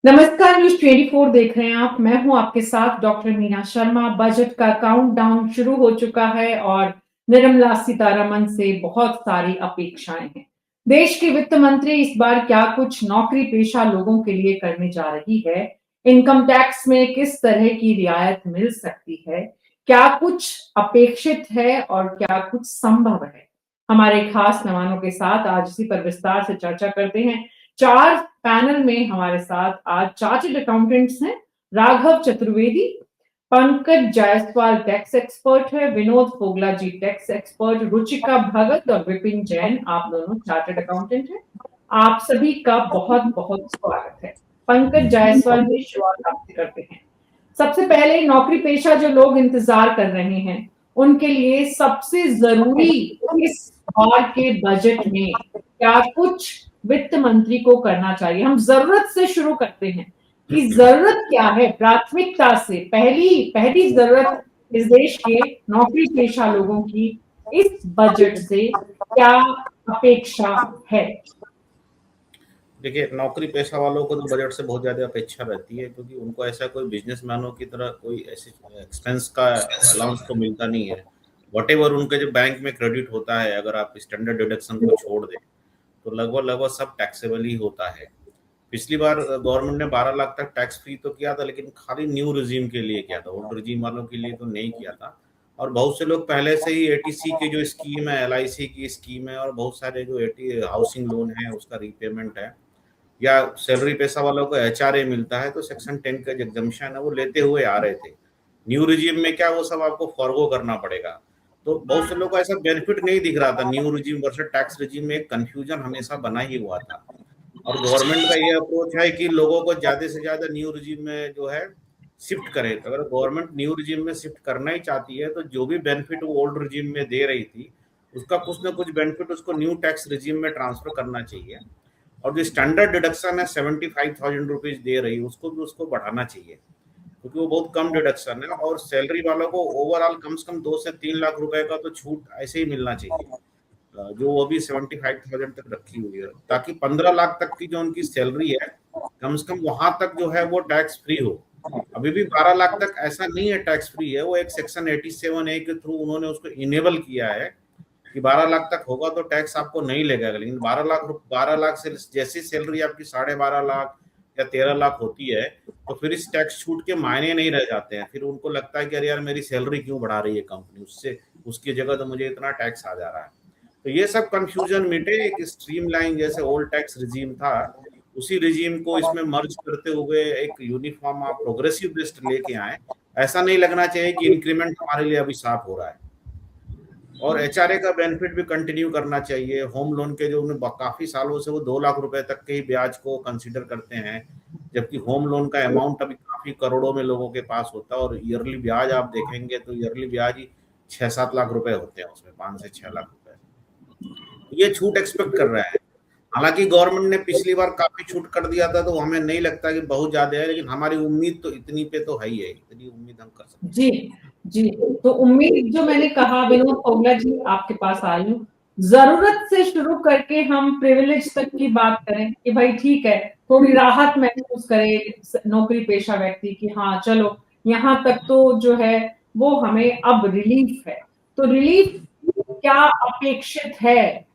नमस्कार, न्यूज़ 24 देख रहे हैं आप। मैं हूं आपके साथ डॉक्टर मीना शर्मा। बजट का काउंटडाउन शुरू हो चुका है और निर्मला सीतारमण से बहुत सारी अपेक्षाएं हैं। देश के वित्त मंत्री इस बार क्या कुछ नौकरी पेशा लोगों के लिए करने जा रही है? इनकम टैक्स में किस तरह की रियायत मिल सकती है? क्या कुछ अपेक्षित है और क्या कुछ संभव है? हमारे खास मेहमानों के साथ आज इसी पर विस्तार से चर्चा करते हैं। 4 पैनल में हमारे साथ आज चार्टर्ड अकाउंटेंट्स हैं। राघव चतुर्वेदी, पंकज जायसवाल टैक्स एक्सपर्ट है, विनोद फोगला जी टैक्स एक्सपर्ट, रुचिका भगत और विपिन जैन, आप दोनों चार्टर्ड अकाउंटेंट हैं। आप सभी का बहुत बहुत स्वागत है। पंकज जायसवाल जी, शुरुआत आपसे करते हैं। सबसे पहले नौकरी पेशा जो लोग इंतजार कर रहे हैं उनके लिए सबसे जरूरी इस बार के बजट में क्या कुछ वित्त मंत्री को करना चाहिए? हम जरूरत से शुरू करते हैं कि जरूरत क्या है, प्राथमिकता से पहली पहली जरूरत इस देश के नौकरी पेशा लोगों की इस बजट से क्या अपेक्षा है? देखिए, नौकरी पेशा वालों को तो बजट से बहुत ज़्यादा अपेक्षा रहती है, क्योंकि उनको ऐसा कोई बिजनेसमैनों की तरह कोई ऐसे एक्सपेंस का अलाउंस तो मिलता नहीं है। व्हाटएवर उनके जो बैंक में क्रेडिट होता है, अगर आप स्टैंडर्ड डिडक्शन को छोड़ दें तो लगभग लगभग सब टैक्सेबल ही होता है। पिछली बार गवर्नमेंट ने 12 लाख तक टैक्स फ्री तो किया था, लेकिन खाली न्यू रिजीम के लिए किया था, ओल्ड रिजीम वालों के लिए तो नहीं किया था। और बहुत से लोग पहले से ही एटीसी की जो स्कीम है, एलआईसी की स्कीम है, और बहुत सारे जो एटी हाउसिंग लोन है उसका रीपेमेंट है, या सैलरी पेशा वालों को एचआरए मिलता है, तो सेक्शन 10 का जो एग्जम्पशन है वो लेते हुए आ रहे थे। न्यू रिजीम में क्या वो सब आपको फॉरगो करना पड़ेगा। तो बहुत से लोगों को ऐसा बेनिफिट नहीं दिख रहा था। New regime versus tax regime में एक कंफ्यूजन हमेशा बना ही हुआ था। और गवर्नमेंट का ये अप्रोच है कि लोगों को ज्यादा से ज्यादा न्यू रिजीम में जो है शिफ्ट करे। तो अगर गवर्नमेंट न्यू रिजीम में शिफ्ट करना ही चाहती है, तो जो भी बेनिफिट वो ओल्ड रिजीम में दे रही थी उसका कुछ ना कुछ बेनिफिट उसको न्यू टैक्स रिजीम में ट्रांसफर करना चाहिए। और जो स्टैंडर्ड डिडक्शन है 75,000 रुपीज दे रही है, उसको भी उसको बढ़ाना चाहिए, क्योंकि वो बहुत कम डिडक्शन है। और सैलरी वालों को ओवरऑल कम से कम 2 से 3 लाख रुपए का तो छूट ऐसे ही मिलना चाहिए, जो वो भी 75,000 तक रखी हुई है, ताकि 15 लाख तक की जो उनकी सैलरी है कम से कम वहां तक जो है वो टैक्स फ्री हो। अभी भी 12 लाख तक ऐसा नहीं है टैक्स फ्री है, वो एक सेक्शन 87A के थ्रू उन्होंने उसको इनेबल किया है कि 12 लाख तक होगा तो टैक्स आपको नहीं लगेगा। लेकिन 12 लाख से जैसी सैलरी आपकी 12.5 लाख या 13 लाख होती है, तो फिर इस टैक्स छूट के मायने नहीं रह जाते हैं। फिर उनको लगता है कि अरे यार, मेरी सैलरी क्यों बढ़ा रही है कंपनी, उससे उसकी जगह तो मुझे इतना टैक्स आ जा रहा है। तो ये सब कंफ्यूजन मिटे। एक स्ट्रीमलाइन जैसे ओल्ड टैक्स रिजीम था, उसी रिजीम को इसमें मर्ज करते हुए एक यूनिफॉर्म आप प्रोग्रेसिव लिस्ट लेके आए। ऐसा नहीं लगना चाहिए कि इंक्रीमेंट हमारे लिए अभी साफ हो रहा है। और एचआरए का बेनिफिट भी कंटिन्यू करना चाहिए। होम लोन के जो उन्हें काफी सालों से वो 2 लाख रुपए तक के ही ब्याज को कंसीडर करते हैं, जबकि होम लोन का अमाउंट अभी काफी करोड़ों में लोगों के पास होता है। और ईयरली ब्याज आप देखेंगे तो ईयरली ब्याज ही 6-7 लाख रुपए होते हैं, उसमें 5 से 6 लाख रुपए ये छूट एक्सपेक्ट कर रहे हैं। हालांकि गवर्नमेंट ने पिछली बार काफी छूट कर दिया था, तो हमें नहीं लगता कि बहुत ज्यादा है, लेकिन हमारी उम्मीद तो इतनी पे तो है ही है, इतनी उम्मीद हम कर सकते हैं। जी, जी। तो उम्मीद जो मैंने कहा, विनोद फोगला जी आपके पास आई हूँ। जरूरत से शुरू करके हम प्रिविलेज तक की बात करें कि भाई ठीक है, थोड़ी राहत महसूस करे नौकरी पेशा व्यक्ति की, हाँ चलो यहाँ तक तो जो है वो हमें अब रिलीफ है। तो रिलीफ क्या अपेक्षित है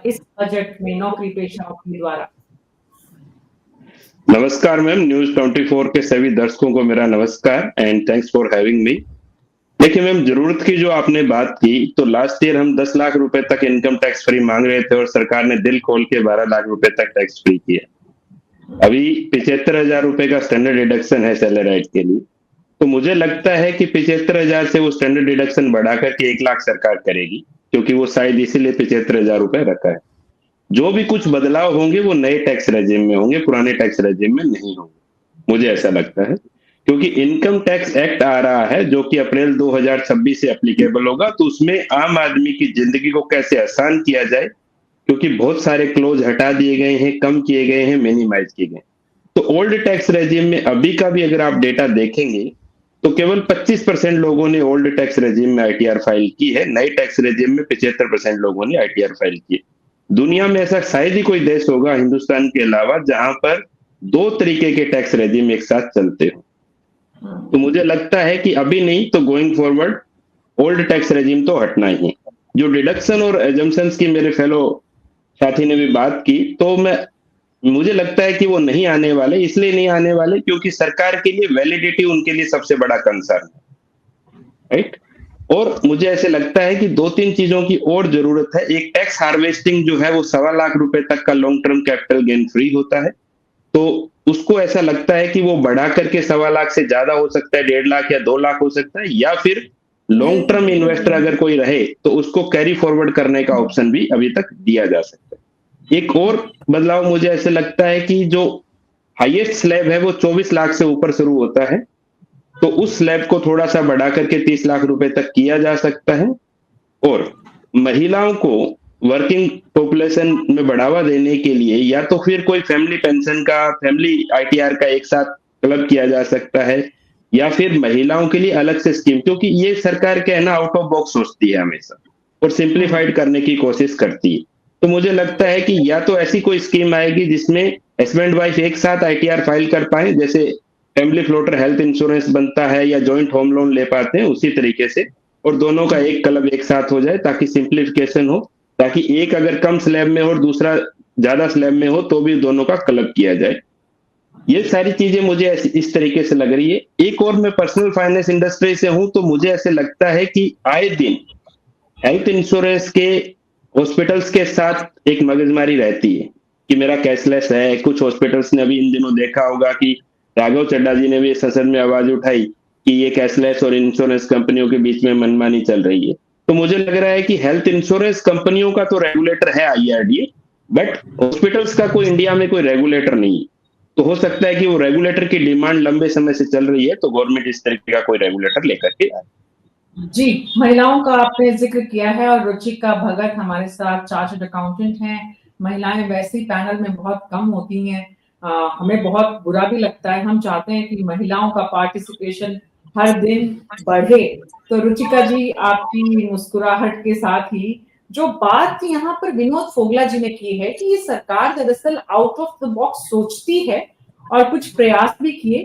इस बजट में नौकरी पेशाओं के द्वारा? नमस्कार मैम, न्यूज 24 के सभी दर्शकों को मेरा नमस्कार and thanks for having me. देखिए मैम, जरूरत की जो आपने बात की, तो लास्ट ईयर हम 10 लाख रुपए तक इनकम टैक्स फ्री मांग रहे थे और सरकार ने दिल खोल के 12 लाख रुपए तक टैक्स फ्री किया। अभी 75,000 रुपए का स्टैंडर्ड डिडक्शन है सैलराइड के लिए, तो मुझे लगता है कि 75,000 से वो स्टैंडर्ड डिडक्शन बढ़ा करके 1 लाख सरकार करेगी, क्योंकि वो शायद इसीलिए 75,000 रुपए रखा है। जो भी कुछ बदलाव होंगे वो नए टैक्स रेजिम में होंगे, पुराने टैक्स रेजिम में नहीं होंगे, मुझे ऐसा लगता है। क्योंकि इनकम टैक्स एक्ट आ रहा है जो कि अप्रैल 2026 से एप्लीकेबल होगा, तो उसमें आम आदमी की जिंदगी को कैसे आसान किया जाए, क्योंकि बहुत सारे क्लोज हटा दिए गए हैं, कम किए गए हैं, मिनिमाइज किए गए। तो ओल्ड टैक्स रेजिम में अभी का भी अगर आप डेटा देखेंगे तो केवल 25% लोगों ने ओल्ड टैक्स रेजिम में आईटीआर फाइल की है, नए टैक्स रेजिम में 75% लोगों ने आईटीआर फाइल की है। दुनिया में ऐसा शायद ही कोई देश होगा हिंदुस्तान के अलावा जहां पर दो तरीके के टैक्स रेजिम एक साथ चलते हो। तो मुझे लगता है कि अभी नहीं तो going forward old tax regime तो हटना ही है। जो डिडक्शन और एजम्पशंस की मेरे फेलो साथी ने भी बात की, तो मुझे लगता है कि वो नहीं आने वाले, इसलिए नहीं आने वाले क्योंकि सरकार के लिए वैलिडिटी उनके लिए सबसे बड़ा कंसर्न है, राइट। और मुझे ऐसे लगता है कि दो तीन चीजों की और जरूरत है। एक, टैक्स हार्वेस्टिंग जो है वो 1.25 लाख रुपए तक का long term capital gain free होता है, तो उसको ऐसा लगता है कि वो बढ़ा करके 1.25 लाख से ज्यादा हो सकता है, 1.5 लाख या 2 लाख हो सकता है, या फिर लॉन्ग टर्म इन्वेस्टर अगर कोई रहे तो उसको कैरी फॉरवर्ड करने का ऑप्शन भी अभी तक दिया जा सकता है। एक और बदलाव मुझे ऐसे लगता है कि जो हाईएस्ट स्लैब है वो 24 लाख से ऊपर शुरू होता है, तो उस स्लैब को थोड़ा सा बढ़ा करके 30 लाख रुपए तक किया जा सकता है। और महिलाओं को वर्किंग पॉपुलेशन में बढ़ावा देने के लिए या तो फिर कोई फैमिली पेंशन का, फैमिली आईटीआर का एक साथ क्लब किया जा सकता है, या फिर महिलाओं के लिए अलग से स्कीम, क्योंकि ये सरकार क्या है ना, आउट ऑफ बॉक्स सोचती है हमेशा और सिंप्लीफाइड करने की कोशिश करती है। तो मुझे लगता है कि या तो ऐसी कोई स्कीम आएगी जिसमें हस्बैंड वाइफ एक साथ आईटीआर फाइल कर पाए, जैसे फैमिली फ्लोटर हेल्थ इंश्योरेंस बनता है या जॉइंट होम लोन ले पाते हैं उसी तरीके से, और दोनों का एक क्लब एक साथ हो जाए ताकि सिंप्लीफिकेशन हो, ताकि एक अगर कम स्लैब में हो और दूसरा ज्यादा स्लैब में हो तो भी दोनों का क्लब किया जाए। ये सारी चीजें मुझे इस तरीके से लग रही है। एक और, मैं पर्सनल फाइनेंस इंडस्ट्री से हूं तो मुझे ऐसे लगता है कि आए दिन हेल्थ इंश्योरेंस के हॉस्पिटल्स के साथ एक मगजमारी रहती है कि मेरा कैशलेस है। कुछ हॉस्पिटल्स ने अभी इन दिनों देखा होगा कि राघव चड्ढा जी ने भी संसद में आवाज उठाई कि ये कैशलेस और इंश्योरेंस कंपनियों के बीच में मनमानी चल रही है। तो मुझे लग रहा है कि हेल्थ इंश्योरेंस कंपनियों का तो रेगुलेटर है आईआरडीए, बट हॉस्पिटल्स का कोई इंडिया में कोई रेगुलेटर नहीं है। तो हो सकता है कि वो रेगुलेटर की डिमांड लंबे समय से चल रही है, तो गवर्नमेंट इस तरीके का कोई रेगुलेटर लेकर के आए। जी, महिलाओं का आपने जिक्र किया है और रुचिका भगत हमारे साथ चार्टर्ड अकाउंटेंट हैं। महिलाएं वैसे ही पैनल में बहुत कम होती हैं, हमें बहुत बुरा भी लगता है। हम चाहते हैं कि महिलाओं का पार्टिसिपेशन हर दिन बढ़े। तो रुचिका जी, आपकी मुस्कुराहट के साथ ही जो बात यहाँ पर विनोद फोगला जी ने की है कि ये सरकार दरअसल आउट ऑफ द बॉक्स सोचती है और कुछ प्रयास भी किए।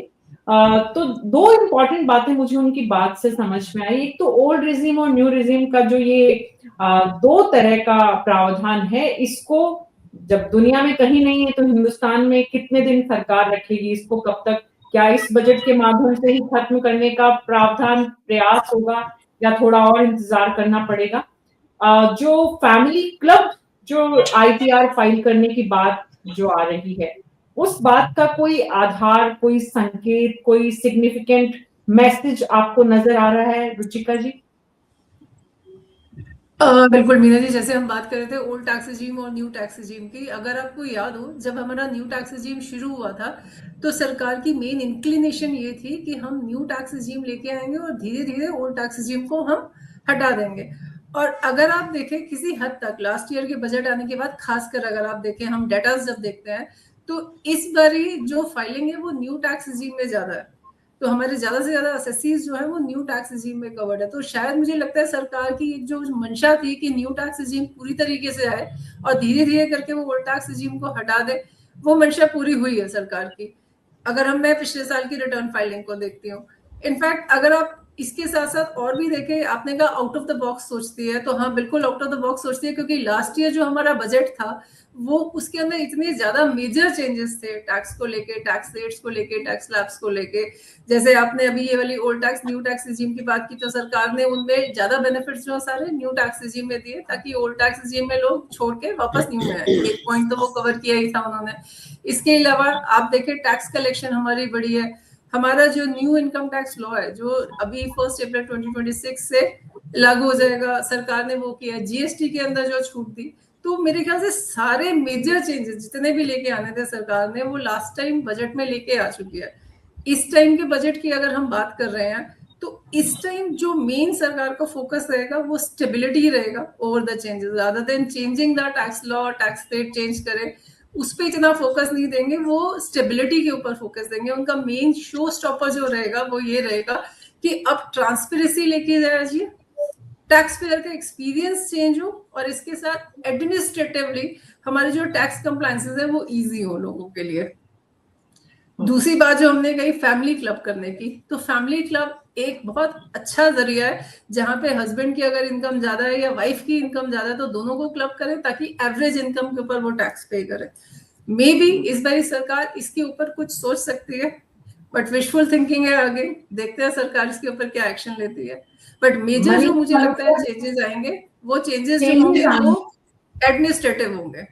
तो दो इम्पोर्टेंट बातें मुझे उनकी बात से समझ में आई। एक तो ओल्ड रिजीम और न्यू रिजीम का जो ये दो तरह का प्रावधान है, इसको जब दुनिया में कहीं नहीं है तो हिंदुस्तान में कितने दिन सरकार रखेगी इसको, कब तक? क्या इस बजट के माध्यम से ही खत्म करने का प्रावधान प्रयास होगा या थोड़ा और इंतजार करना पड़ेगा? जो फैमिली क्लब, जो आईटीआर फाइल करने की बात जो आ रही है, उस बात का कोई आधार, कोई संकेत, कोई सिग्निफिकेंट मैसेज आपको नजर आ रहा है रुचिका जी? बिल्कुल मीना जी, जैसे हम बात कर रहे थे ओल्ड टैक्स रिजीम और न्यू टैक्स रिजीम की, अगर आपको याद हो जब हमारा न्यू टैक्स रिजीम शुरू हुआ था तो सरकार की मेन इंक्लिनेशन ये थी कि हम न्यू टैक्स रिजीम लेके आएंगे और धीरे धीरे ओल्ड टैक्स रिजीम को हम हटा देंगे। और अगर आप देखें किसी हद तक लास्ट ईयर के बजट आने के बाद, खासकर अगर आप देखें, हम डेटा जब देखते हैं तो इस बारी जो फाइलिंग है वो न्यू टैक्स रिजीम में ज्यादा है, तो हमारे ज्यादा से ज्यादा असेसीज जो है वो न्यू टैक्स रिजीम में कवर्ड है। तो शायद मुझे लगता है सरकार की एक जो मंशा थी कि न्यू टैक्स रिजीम पूरी तरीके से आए और धीरे धीरे करके वो ओल्ड टैक्स रिजीम को हटा दे, वो मंशा पूरी हुई है सरकार की। अगर मैं पिछले साल की रिटर्न फाइलिंग को देखती हूँ, इनफैक्ट अगर आप इसके साथ साथ और भी देखें, आपने कहा आउट ऑफ द बॉक्स सोचती है, तो हाँ बिल्कुल आउट ऑफ द बॉक्स सोचती है, क्योंकि लास्ट ईयर जो हमारा बजट था वो उसके अंदर इतने ज्यादा मेजर चेंजेस थे टैक्स को लेके, टैक्स रेट्स को लेके, टैक्स स्लैब्स को लेके। जैसे आपने अभी ये वाली old tax new tax regime की बात की, तो सरकार ने उनमें ज्यादा बेनिफिट्स जो सारे न्यू टैक्स रिजीम में दिए ताकि ओल्ड टैक्स रिजीम में लोग छोड़ के वापस न्यू में आए। एक पॉइंट तो वो कवर किया ही था उन्होंने। इसके अलावा आप देखें टैक्स कलेक्शन हमारी बड़ी है। हमारा जो न्यू इनकम टैक्स लॉ है जो अभी 1 अप्रैल 2026 से लागू हो जाएगा, सरकार ने वो किया। जीएसटी के अंदर जो छूट दी, तो मेरे ख्याल से सारे मेजर चेंजेस जितने भी लेके आने थे सरकार ने, वो लास्ट टाइम बजट में लेके आ चुकी है। इस टाइम के बजट की अगर हम बात कर रहे हैं तो इस टाइम जो मेन सरकार का फोकस रहेगा वो स्टेबिलिटी रहेगा over the changes, rather than changing the tax law, tax rate change करे, उस पर इतना फोकस नहीं देंगे, वो स्टेबिलिटी के ऊपर फोकस देंगे। उनका मेन शो स्टॉपर जो रहेगा वो ये रहेगा कि अब ट्रांसपेरेंसी लेके जाइए, टैक्स पेयर का एक्सपीरियंस चेंज हो, और इसके साथ एडमिनिस्ट्रेटिवली हमारे जो टैक्स कंप्लायंसेस है वो इजी हो लोगों के लिए। दूसरी बात जो हमने कही फैमिली क्लब करने की, तो फैमिली क्लब एक बहुत अच्छा जरिया है जहां पे हस्बैंड की अगर इनकम ज्यादा है या वाइफ की इनकम ज्यादा है तो दोनों को क्लब करें ताकि एवरेज इनकम के ऊपर वो टैक्स पे करे। मे बी इस बारी सरकार इसके ऊपर कुछ सोच सकती है, बट विशफुल थिंकिंग है। आगे देखते हैं सरकार इसके ऊपर क्या एक्शन लेती है। बट मेजर जो मुझे लगता है चेंजेस आएंगे, वो चेंजेस जो होंगे वो एडमिनिस्ट्रेटिव होंगे।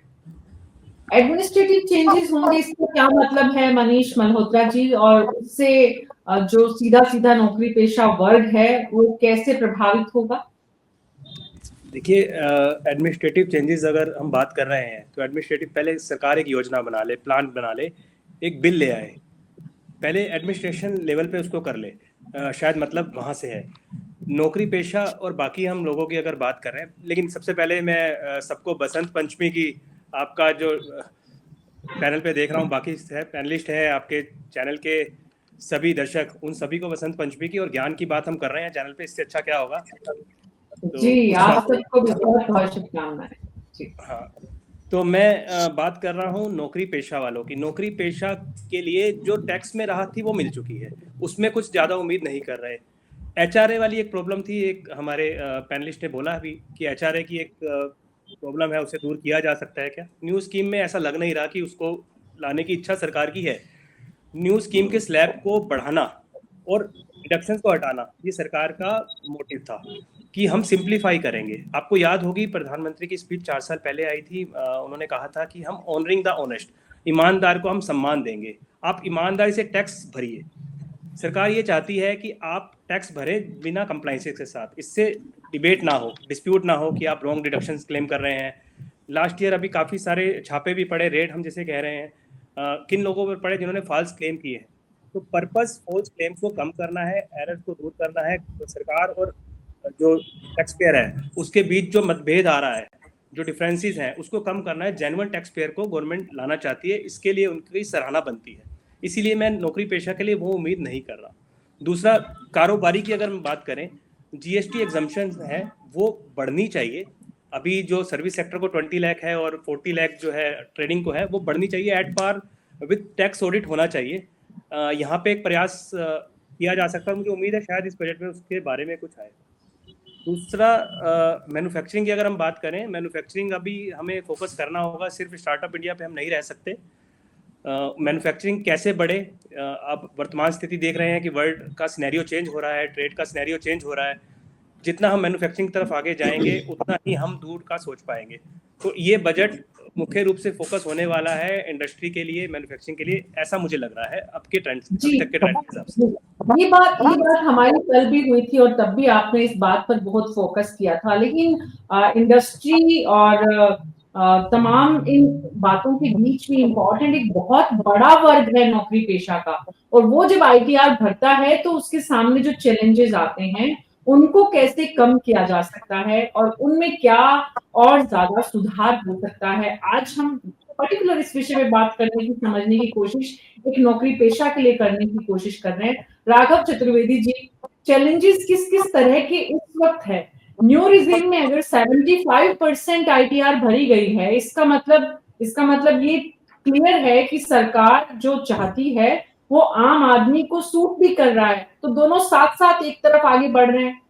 एडमिनिस्ट्रेटिव चेंजेस होंगे, इसका क्या मतलब है मनीष मल्होत्रा जी, और उससे जो सीधा सीधा नौकरी पेशा वर्ग है वो कैसे प्रभावित होगा? देखिए, एडमिनिस्ट्रेटिव चेंजेस अगर हम बात कर रहे हैं तो एडमिनिस्ट्रेटिव, पहले सरकार एक योजना बना ले, प्लान बना ले, एक बिल ले आए, पहले एडमिनिस्ट्रेशन लेवल पे उसको कर ले, शायद मतलब वहाँ से है। नौकरी पेशा और बाकी हम लोगों की अगर बात कर रहे हैं, लेकिन सबसे पहले मैं सबको बसंत पंचमी की, आपका जो पैनल पे देख रहा हूँ, बाकी है पैनलिस्ट है आपके चैनल के सभी दर्शक, उन सभी को बसंत पंचमी की और ज्ञान की बात हम कर रहे हैं चैनल पे, इससे अच्छा क्या होगा। जी, आप सबको बहुत बहुत शुभकामनाएं। हाँ, तो मैं बात कर रहा हूँ नौकरी पेशा वालों की। नौकरी पेशा के लिए जो टैक्स में राहत थी वो मिल चुकी है, उसमें कुछ ज़्यादा उम्मीद नहीं कर रहे। एचआरए वाली एक प्रॉब्लम थी, एक हमारे पैनलिस्ट ने बोला अभी कि एचआरए की एक प्रॉब्लम है, उसे दूर किया जा सकता है क्या? न्यू स्कीम में ऐसा लग नहीं रहा कि उसको लाने की इच्छा सरकार की है। न्यू स्कीम के स्लैब को बढ़ाना और डिडक्शन को हटाना, ये सरकार का मोटिव था कि हम सिंप्लीफाई करेंगे। आपको याद होगी प्रधानमंत्री की स्पीच 4 साल पहले आई थी, उन्होंने कहा था कि हम ऑनरिंग द ऑनेस्ट, ईमानदार को हम सम्मान देंगे, आप ईमानदारी से टैक्स भरिए। सरकार ये चाहती है कि आप टैक्स भरे बिना कंप्लाइंसेस के साथ, इससे डिबेट ना हो, डिस्प्यूट ना हो कि आप रॉन्ग डिडक्शंस क्लेम कर रहे हैं। लास्ट ईयर अभी काफ़ी सारे छापे भी पड़े, रेड हम जैसे कह रहे हैं, किन लोगों पर पड़े जिन्होंने फॉल्स क्लेम किए हैं। तो पर्पस फॉल्स क्लेम्स को कम करना है, एरर्स को दूर करना है। तो सरकार और जो टैक्स पेयर है उसके बीच जो मतभेद आ रहा है, जो डिफरेंसेस हैं, उसको कम करना है। जेन्युइन टैक्स पेयर को गवर्नमेंट लाना चाहती है, इसके लिए उनकी सराहना बनती है। इसीलिए मैं नौकरी पेशा के लिए वो उम्मीद नहीं कर रहा। दूसरा, कारोबारी की अगर हम बात करें, जीएसटी एग्जम्पशन है वो बढ़नी चाहिए। अभी जो सर्विस सेक्टर को 20 लाख है और 40 लाख जो है ट्रेडिंग को है, वो बढ़नी चाहिए, at par with tax audit होना चाहिए। यहाँ पे एक प्रयास किया जा सकता है, मुझे उम्मीद है शायद इस बजट में उसके बारे में कुछ आए। दूसरा, मैन्युफैक्चरिंग की अगर हम बात करें, मैन्युफैक्चरिंग अभी हमें फोकस करना होगा, सिर्फ स्टार्टअप इंडिया पे हम नहीं रह सकते। मैन्युफैक्चरिंग कैसे बढ़े? आप वर्तमान स्थिति देख रहे हैं कि वर्ल्ड का सिनेरियो चेंज हो रहा है, ट्रेड का सिनेरियो चेंज हो रहा है। जितना हम मैन्युफैक्चरिंग तरफ आगे जाएंगे उतना ही हम दूर का सोच पाएंगे। तो ये बजट मुख्य रूप से फोकस होने वाला है इंडस्ट्री के लिए, मैन्युफैक्चरिंग के लिए, ऐसा मुझे लग रहा है आपके ट्रेंड, अभी तक के ट्रेंड के हिसाब से। ये बात हमारी कल भी हुई थी और तब भी आपने इस बात पर बहुत फोकस किया था, लेकिन इंडस्ट्री और तमाम इन बातों के बीच में इम्पोर्टेंट एक बहुत बड़ा वर्ग है नौकरी पेशा का, और वो जब आईटीआर भरता है तो उसके सामने जो चैलेंजेस आते हैं उनको कैसे कम किया जा सकता है और उनमें क्या और ज्यादा सुधार हो सकता है। आज हम पर्टिकुलर इस विषय में बात करने की, समझने की कोशिश एक नौकरी पेशा के लिए करने की कोशिश कर रहे हैं। राघव चतुर्वेदी जी, चैलेंजेस किस किस तरह के इस वक्त है? न्यू रिजीम में अगर 75% आईटीआर भरी गई है, इसका मतलब ये क्लियर है कि सरकार जो चाहती है वो आम आदमी को सूट भी कर रहा है, तो दोनों साथ साथ एक तरफ आगे बढ़ रहे हैं।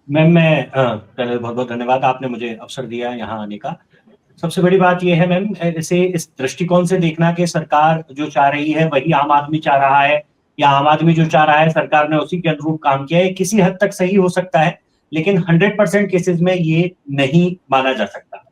मैम, मैं पहले बहुत बहुत धन्यवाद, आपने मुझे अवसर दिया यहाँ आने का। सबसे बड़ी बात यह है मैम, इसे इस दृष्टिकोण से देखना कि सरकार जो चाह रही है वही आम आदमी चाह रहा है, या आम आदमी जो चाह रहा है सरकार ने उसी के अनुरूप काम किया है। किसी हद तक सही हो सकता है, लेकिन 100% केसेस में ये नहीं माना जा सकता।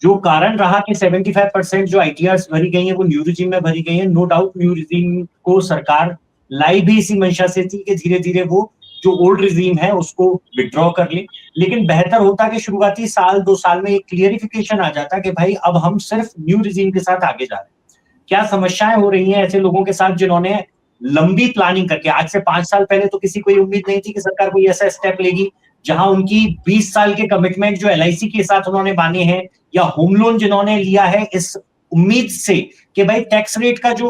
जो कारण रहा कि 75% जो आईटीआर्स भरी गई हैं वो न्यू रिजीम में भरी गई हैं, नो डाउट न्यू रिजीम को सरकार लाई भी इसी मंशा से थी कि धीरे धीरे वो जो ओल्ड रिजीम है उसको विड्रॉ कर ले। लेकिन बेहतर होता कि शुरुआती साल 2 साल में एक क्लियरिफिकेशन आ जाता कि भाई अब हम सिर्फ न्यू रिजीम के साथ आगे जा रहे हैं। क्या समस्याएं हो रही हैं ऐसे लोगों के साथ जिन्होंने लंबी प्लानिंग करके, आज से 5 साल पहले तो किसी को ये उम्मीद नहीं थी कि सरकार कोई ऐसा स्टेप लेगी, जहां उनकी 20 साल के कमिटमेंट जो एलआईसी के साथ उन्होंने बांधे हैं, या होम लोन जिन्होंने लिया है इस उम्मीद से कि भाई टैक्स रेट का जो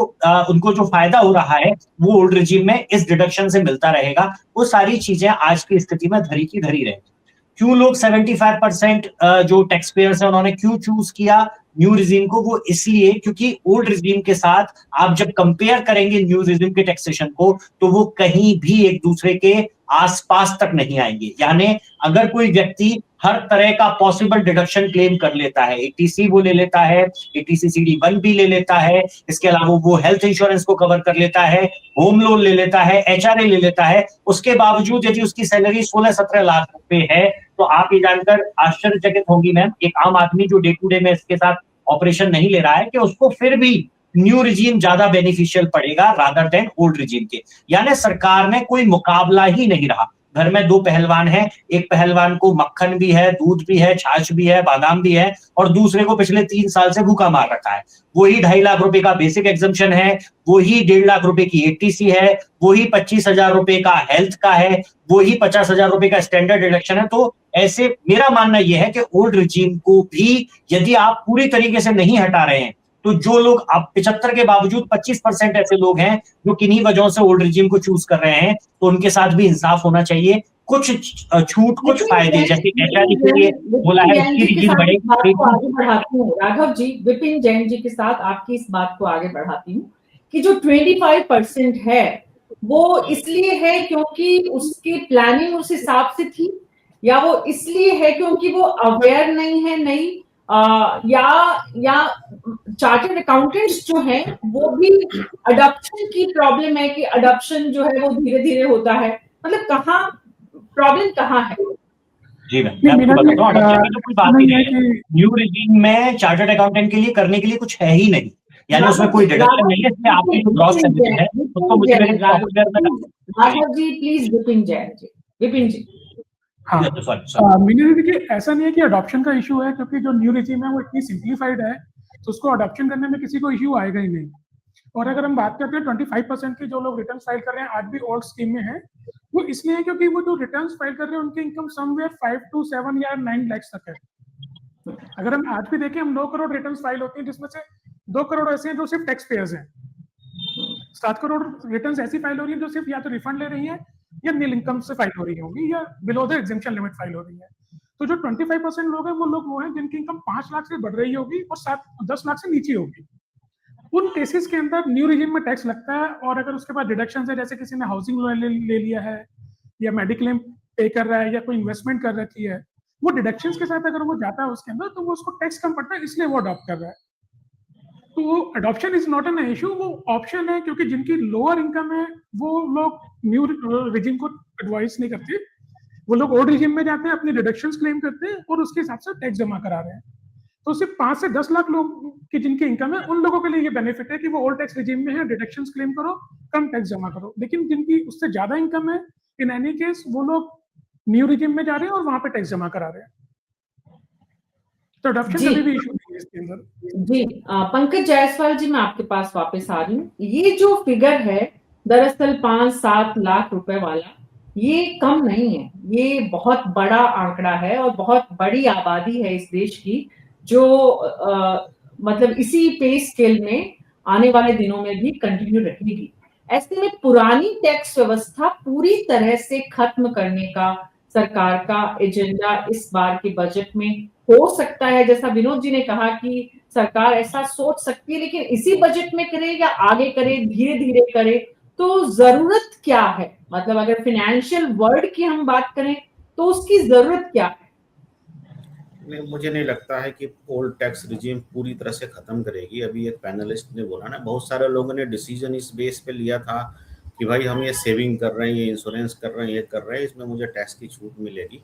उनको जो फायदा हो रहा है वो ओल्ड रिजीम में इस डिडक्शन से मिलता रहेगा, वो सारी चीजें आज की स्थिति में धरी की धरी रहेंगी। क्यों लोग 75% जो टैक्स पेयर्स है उन्होंने क्यों चूज किया न्यू रिजीम को? वो इसलिए क्योंकि ओल्ड रिजीम के साथ आप जब कंपेयर करेंगे न्यू रिजीम के टैक्सेशन को तो वो कहीं भी एक दूसरे के आसपास तक नहीं आएंगे। यानी अगर कोई व्यक्ति हर तरह का पॉसिबल डिडक्शन क्लेम कर लेता है, एटीसी वो ले लेता है, एटीसी CD1 भी ले लेता है, इसके अलावा वो हेल्थ इंश्योरेंस को कवर कर लेता है, होम लोन ले लेता है, HRA ले लेता है, उसके बावजूद यदि उसकी सैलरी 16-17 लाख रुपए है तो आप ये जानकर आश्चर्यचकित होंगी मैम, एक आम आदमी जो डे टू डे में इसके साथ ऑपरेशन नहीं ले रहा है, कि उसको फिर भी न्यू रिजीम ज्यादा बेनिफिशियल पड़ेगा रादर देन ओल्ड रिजीम के। यानी सरकार ने कोई मुकाबला ही नहीं रहा। घर में दो पहलवान हैं, एक पहलवान को मक्खन भी है, दूध भी है, छाछ भी है, बादाम भी है, और दूसरे को पिछले 3 साल से भूखा मार रखा है। वही 2.5 लाख रुपए का बेसिक एग्जम्पशन है, वही 1.5 लाख रुपए की एटीसी है, वही 25,000 रुपए का हेल्थ का है, वही 50,000 रुपए का स्टैंडर्ड डिडक्शन है। तो ऐसे मेरा मानना यह है कि ओल्ड रिजीम को भी यदि आप पूरी तरीके से नहीं हटा रहे हैं तो जो लोग अब 75 के बावजूद 25% ऐसे लोग हैं जो किन्हीं वजहों से ओल्ड रिजीम को चूज कर रहे हैं, तो उनके साथ भी इंसाफ होना चाहिए। कुछ छूट, कुछ फायदे, जैसे HRA के लिए बोला है उसकी रिजीम बढ़ेगी। राघव जी, विपिन जैन जी के साथ आपकी इस बात को आगे बढ़ाती हूँ कि जो 25% है वो इसलिए है क्योंकि उसकी प्लानिंग उस हिसाब से थी, या वो इसलिए है क्योंकि वो अवेयर नहीं है, नहीं या चार्टर्ड अकाउंटेंट्स जो हैं वो भी अडॉप्शन की प्रॉब्लम है कि अडॉप्शन जो है वो धीरे धीरे होता है, मतलब कहाँ प्रॉब्लम कहाँ है? जी मैं आपको बताता हूँ, अडॉप्शन की तो कोई बात नहीं है। न्यू रिजीम में चार्टर्ड अकाउंटेंट के लिए करने के लिए कुछ है ही नहीं, यानी उसमें कोई डिडक्शन नहीं है, इसमें आपकी जो ग्रॉस सैलरी है उसको मुझे मेरे सॉफ्टवेयर में राघव जी प्लीज, विपिन जैन जी, विपिन जी। हाँ, मीनू देखिए, ऐसा नहीं है कि अडॉप्शन का इशू है, क्योंकि जो न्यू रिजीम है वो इतनी सिंप्लीफाइड है तो उसको अडॉप्शन करने में किसी को इशू आएगा ही नहीं। और अगर हम बात करते हैं 25% के जो लोग रिटर्न फाइल कर रहे हैं आज भी ओल्ड स्कीम में है, वो इसलिए है क्योंकि वो जो रिटर्न फाइल कर रहे हैं उनकी इनकम समवेयर 5 to 7 या 9 लाख तक है। अगर हम आज भी देखें, हम 9 करोड़ रिटर्न फाइल होती है जिसमें से 2 करोड़ ऐसे हैं जो सिर्फ टैक्स पेयर्स हैं, 7 करोड़ रिटर्न ऐसी फाइल हो रही है जो सिर्फ या तो रिफंड ले रही है या नील इनकम से फाइल हो रही होगी या below the exemption limit file हो रही है। तो जो 25% लोग हैं वो हैं जिनकी इनकम 5 लाख से बढ़ रही होगी और 10 लाख से नीचे होगी। उन केसेस के अंदर न्यू रिजीम में टैक्स लगता है, और अगर उसके बाद डिडक्शन है, जैसे किसी ने हाउसिंग लोन ले लिया है या मेडिक्लेम पे कर रहा है या कोई इन्वेस्टमेंट कर रखी है, वो डिडक्शंस के साथ अगर वो जाता है उसके अंदर तो वो उसको टैक्स कम पड़ता है, इसलिए वो अडॉप्ट कर रहा है। तो adoption is not an issue, वो ऑप्शन है, क्योंकि जिनकी लोअर इनकम है वो लोग न्यू रिजीम को एडवाइस नहीं करते, वो लोग ओल्ड रिजीम में जाते हैं, अपनी डिडक्शंस क्लेम करते हैं और उसके हिसाब से टैक्स जमा करा रहे हैं। तो सिर्फ 5 से 10 लाख लोग की जिनकी इनकम है उन लोगों के लिए ये बेनिफिट है कि वो ओल्ड टैक्स रिजीम में है, डिडक्शंस क्लेम करो, कम टैक्स जमा करो। लेकिन जिनकी उससे ज्यादा इनकम है, इन एनी केस वो लोग न्यू रिजीम में जा रहे हैं और वहां पे टैक्स जमा करा रहे हैं। तो अडॉप्शन कभी भी इशू नहीं है इसके अंदर। जी पंकज जायसवाल जी, मैं आपके पास वापस आ रही हूँ। ये जो फिगर है दरअसल 5-7 लाख रुपए वाला, ये कम नहीं है, ये बहुत बड़ा आंकड़ा है और बहुत बड़ी आबादी है इस देश की जो मतलब इसी पे स्केल में आने वाले दिनों में भी कंटिन्यू रहेगी। ऐसे में पुरानी टैक्स व्यवस्था पूरी तरह से खत्म करने का सरकार का एजेंडा इस बार के बजट में हो सकता है। जैसा विनोद जी ने कहा कि सरकार ऐसा सोच सकती है, लेकिन इसी बजट में करे या आगे करे, धीरे धीरे करे, तो जरूरत क्या है? मतलब अगर फाइनेंशियल वर्ल्ड की हम बात करें तो उसकी जरूरत क्या है? मुझे नहीं लगता है कि ओल्ड टैक्स रिजीम पूरी तरह से खत्म करेगी। अभी एक पैनलिस्ट ने बोला ना, बहुत सारे लोगों ने डिसीजन इस बेस पे लिया था कि भाई हम ये सेविंग कर रहे हैं, ये इंश्योरेंस कर रहे हैं, ये कर रहे हैं, इसमें मुझे टैक्स की छूट मिलेगी।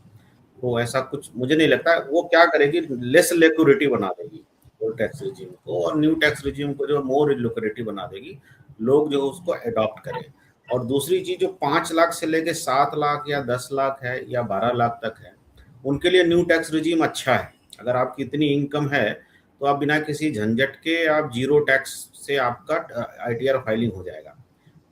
तो ऐसा कुछ मुझे नहीं लगता। वो क्या करेगी, लेस लिक्विडिटी बना देगी ओल्ड टैक्स रिजीम को, और न्यू टैक्स रिजीम को जो मोर लिक्विडिटी बना देगी, लोग जो उसको अडॉप्ट करें। और दूसरी चीज, जो 5 लाख से लेके 7 लाख या 10 लाख है या 12 लाख तक है, उनके लिए न्यू टैक्स रिजीम अच्छा है। अगर आपकी इतनी इनकम है तो आप बिना किसी झंझट के आप जीरो टैक्स से आपका ITR फाइलिंग हो जाएगा।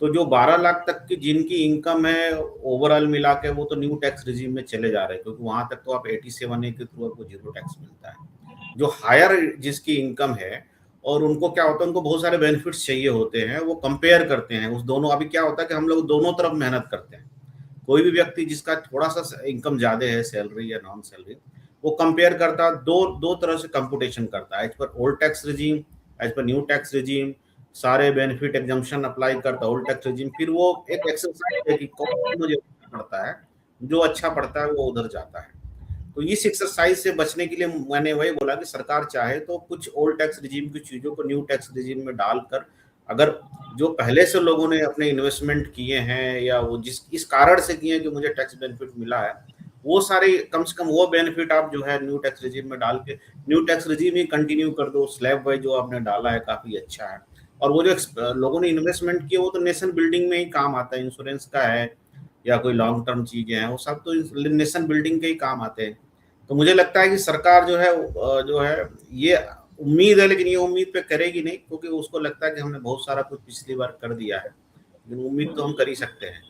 तो जो 12 लाख तक की जिनकी इनकम है ओवरऑल मिला के, वो तो न्यू टैक्स रिजीम में चले जा रहे हैं, क्योंकि वहां तक तो आप 87A के थ्रू आपको जीरो टैक्स मिलता है। जो हायर जिसकी इनकम है और उनको क्या होता है, उनको बहुत सारे बेनिफिट्स चाहिए होते हैं, वो कंपेयर करते हैं उस दोनों। अभी क्या होता है कि हम लोग दोनों तरफ मेहनत करते हैं, कोई भी व्यक्ति जिसका थोड़ा सा इनकम ज्यादा है, सैलरी या नॉन सैलरी, वो कंपेयर करता, दो तरह से कंप्यूटेशन करता है, as per old tax regime, as per new tax regime, सारे बेनिफिट एग्जम्पशन अप्लाई करता है ओल्ड टैक्स रिजीम, फिर वो एक एक्सरसाइज है कि कौन मुझे पड़ता है, जो अच्छा पड़ता है वो उधर जाता है। तो इस एक्सरसाइज से बचने के लिए मैंने वही बोला कि सरकार चाहे तो कुछ ओल्ड टैक्स रिजीम की चीजों को न्यू टैक्स रिजीम में डालकर, अगर जो पहले से लोगों ने अपने इन्वेस्टमेंट किए हैं या वो जिस इस कारण से किए हैं कि मुझे टैक्स बेनिफिट मिला है, वो सारे कम से कम वो बेनिफिट आप जो है न्यू टैक्स रिजीम में डाल के न्यू टैक्स रिजीम ही कंटिन्यू कर दो। स्लैब वाइज जो आपने डाला है काफी अच्छा है, और वो जो लोगों ने इन्वेस्टमेंट किए वो तो नेशन बिल्डिंग में ही काम आता है, इंश्योरेंस का है या कोई लॉन्ग टर्म चीजें हैं, वो सब तो नेशन बिल्डिंग के ही काम आते हैं। तो मुझे लगता है कि सरकार जो है ये उम्मीद है, लेकिन ये उम्मीद पे करेगी नहीं, क्योंकि उसको लगता है कि हमने बहुत सारा कुछ पिछली बार कर दिया है, लेकिन उम्मीद तो हम कर ही सकते हैं।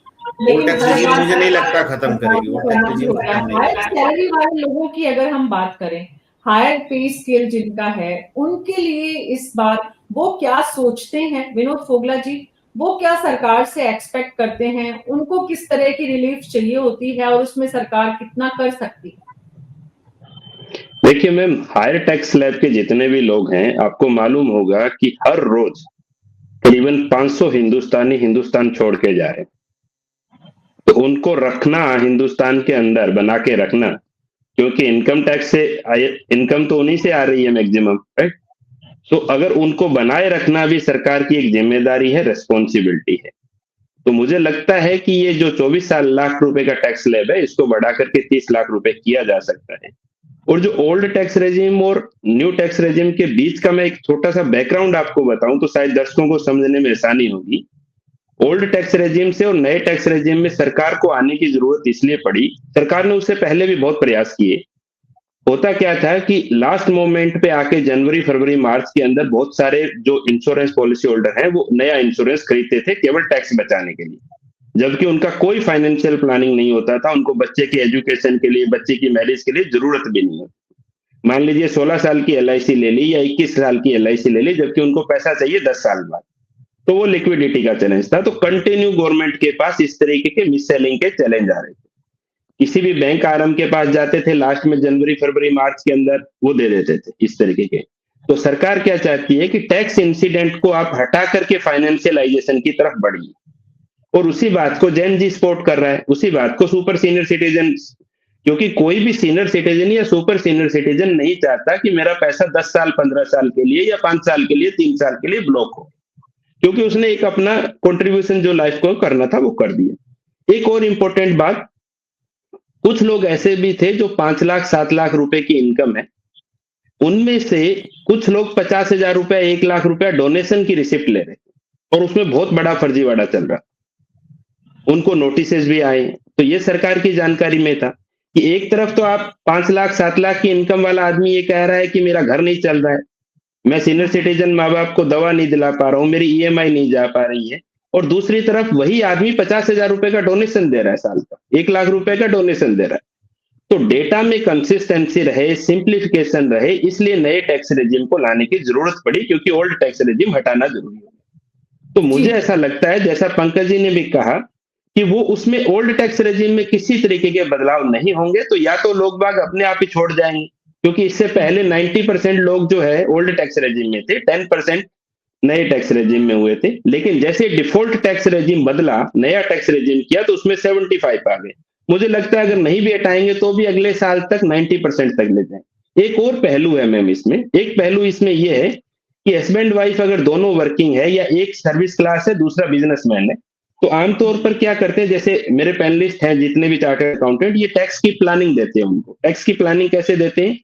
ओल्ड टैक्स रिजीम मुझे नहीं लगता खत्म करेगी, ओल्ड टैक्स रिजीम खत्म नहीं करेगी। सैलरी वाले लोगों की अगर हम बात करें, हायर पे स्केल जिनका है, उनके लिए इस बार वो क्या सोचते हैं विनोद फोगला जी, वो क्या सरकार से एक्सपेक्ट करते हैं, उनको किस तरह की रिलीफ चाहिए होती है और उसमें सरकार कितना कर सकती है? देखिए मैम, हायर टैक्स स्लैब के जितने भी लोग हैं, आपको मालूम होगा कि हर रोज करीबन 500 हिंदुस्तानी हिंदुस्तान छोड़ के जा रहे हैं। तो उनको रखना हिंदुस्तान के अंदर बना के रखना, क्योंकि इनकम टैक्स से इनकम तो उन्हीं से आ रही है मैक्सिमम, राइट? तो अगर उनको बनाए रखना भी सरकार की एक जिम्मेदारी है, रेस्पॉन्सिबिलिटी है। तो मुझे लगता है कि ये जो 24 लाख रुपए का टैक्स स्लैब है, इसको बढ़ा करके 30 लाख रुपए किया जा सकता है। और जो ओल्ड टैक्स रेजिम और न्यू टैक्स रेजिम के बीच का मैं एक छोटा सा बैकग्राउंड आपको बताऊं तो शायद दर्शकों को समझने में आसानी होगी। ओल्ड टैक्स रेजिम से और नए टैक्स रेजिम में सरकार को आने की जरूरत इसलिए पड़ी, सरकार ने उससे पहले भी बहुत प्रयास किए। होता क्या था कि लास्ट मोमेंट पे आके जनवरी फरवरी मार्च के अंदर बहुत सारे जो इंश्योरेंस पॉलिसी होल्डर हैं वो नया इंश्योरेंस खरीदते थे केवल टैक्स बचाने के लिए, जबकि उनका कोई फाइनेंशियल प्लानिंग नहीं होता था, उनको बच्चे की एजुकेशन के लिए, बच्चे की मैरिज के लिए जरूरत भी नहीं होती। मान लीजिए 16 साल की LIC ले ली या 21 साल की LIC ले ली, जबकि उनको पैसा चाहिए 10 साल बाद, तो वो लिक्विडिटी का चैलेंज था। तो कंटिन्यू गवर्नमेंट के पास इस तरीके के मिस सेलिंग के चैलेंज आ रहे थे। किसी भी बैंक RM के पास जाते थे, लास्ट में जनवरी फरवरी मार्च के अंदर वो दे देते थे इस तरीके के। तो सरकार क्या चाहती है कि टैक्स इंसिडेंट को आप हटा करके फाइनेंशियलाइजेशन की तरफ बढ़िए, और उसी बात को जेन जी सपोर्ट कर रहा है, उसी बात को सुपर सीनियर सिटीजन, क्योंकि कोई भी सीनियर सिटीजन या सुपर सीनियर सिटीजन नहीं चाहता कि मेरा पैसा 10 साल 15 साल के लिए या 5 साल के लिए 3 साल के लिए ब्लॉक हो, क्योंकि उसने एक अपना कंट्रीब्यूशन जो लाइफ को करना था वो कर दिया। एक और इंपॉर्टेंट बात, कुछ लोग ऐसे भी थे जो 5 लाख 7 लाख रुपए की इनकम है, उनमें से कुछ लोग 50,000 रुपया 1 लाख रुपया डोनेशन की रिसिप्ट ले रहे थे, और उसमें बहुत बड़ा फर्जीवाड़ा चल रहा, उनको नोटिसेस भी आए। तो ये सरकार की जानकारी में था कि एक तरफ तो आप 5 लाख 7 लाख की इनकम वाला आदमी ये कह रहा है कि मेरा घर नहीं चल रहा है, मैं सीनियर सिटीजन माँ बाप को दवा नहीं दिला पा रहा हूं, मेरी EMI नहीं जा पा रही है, और दूसरी तरफ वही आदमी 50,000 रुपए का डोनेशन दे रहा है, साल का 1 लाख रुपए का डोनेशन दे रहा है। तो डेटा में कंसिस्टेंसी रहे, सिंप्लीफिकेशन रहे, इसलिए नए टैक्स रेजिम को लाने की जरूरत पड़ी, क्योंकि ओल्ड टैक्स रेजिम हटाना जरूरी है। तो मुझे ऐसा लगता है, जैसा पंकज जी ने भी कहा, कि वो उसमें ओल्ड टैक्स रेजिम में किसी तरीके के बदलाव नहीं होंगे, तो या तो लोग बाग अपने आप ही छोड़ जाएंगे, क्योंकि इससे पहले 90% लोग जो है ओल्ड टैक्स रेजिम में थे, 10% नए टैक्स रेजिम में हुए थे। लेकिन जैसे डिफॉल्ट टैक्स रेजिम बदला, नया टैक्स रेजिम किया, तो उसमें 75 आ गए। मुझे लगता है अगर नहीं भी हटाएंगे तो भी अगले साल तक 90% तक ले जाएंगे। एक और पहलू है मैम इसमें, एक पहलू इसमें यह है कि हस्बैंड वाइफ अगर दोनों वर्किंग है या एक सर्विस क्लास है दूसरा बिजनेसमैन है, तो आमतौर पर क्या करते हैं, जैसे मेरे पैनलिस्ट हैं जितने भी चार्टर्ड अकाउंटेंट, ये टैक्स की प्लानिंग देते हैं उनको। टैक्स की प्लानिंग कैसे देते हैं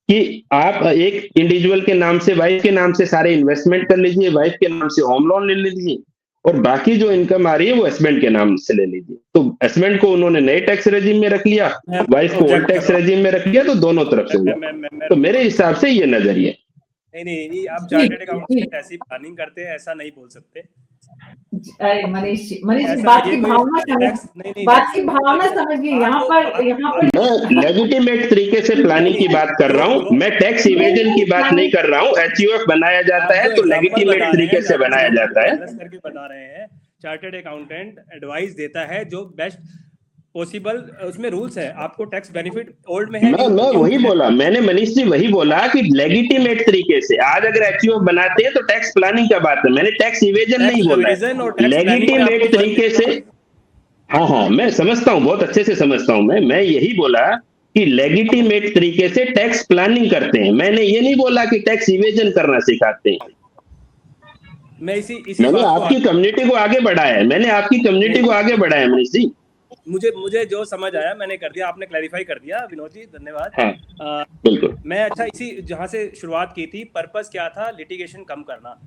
कि आप एक इंडिविजुअल के नाम से, वाइफ के नाम से सारे इन्वेस्टमेंट कर लीजिए, वाइफ के नाम से होम लोन ले लीजिए, और बाकी जो इनकम आ रही है वो हस्बैंड के नाम से ले लीजिए। तो हस्बैंड को उन्होंने नए टैक्स रेजिम में रख लिया, वाइफ को ओल्ड टैक्स रेजिम में रख लिया, तो दोनों तरफ से हुआ। तो मेरे हिसाब से ये नजरिया। नहीं, आप चार्टर्ड अकाउंटेंट ऐसी प्लानिंग करते हैं, ऐसा नहीं बोल सकते। अरे मनीष जी बात की भावना समझिए। यहाँ पर मैं लेजिटिमेट तरीके से प्लानिंग की बात कर रहा हूँ, मैं टैक्स इवेजन की बात नहीं कर रहा हूँ। HUF बनाया जाता है तो लेजिटिमेट तरीके से बनाया जाता है। करके बता रहे हैं, चार्टर्ड अकाउंटेंट एडवाइस देता है जो बेस्ट पॉसिबल, उसमें रूल्स है, आपको टैक्स बेनिफिट ओल्ड में है। मैं वही बोला, मैंने मनीष जी वही बोला कि लेजिटिमेट तरीके से आज अगर एचयूएफ बनाते हैं तो टैक्स प्लानिंग का बात है, मैंने टैक्स इवेजन नहीं बोला, लेजिटिमेट तरीके से। हाँ मैं समझता हूँ, बहुत अच्छे से समझता हूँ। मैं यही बोला कि लेजिटिमेट तरीके से टैक्स प्लानिंग करते हैं, मैंने ये नहीं बोला कि टैक्स इवेजन करना सिखाते हैं। मैंने आपकी कम्युनिटी को आगे बढ़ाया है, मैंने आपकी कम्युनिटी को आगे बढ़ाया है मनीष जी। मुझे जो समझ आया मैंने कर दिया, आपने क्लैरिफाई कर दिया विनोद जी, धन्यवाद। हाँ, बिल्कुल। मैं अच्छा इसी जहां से शुरुआत की थी, पर्पस क्या था, लिटिगेशन कम करना।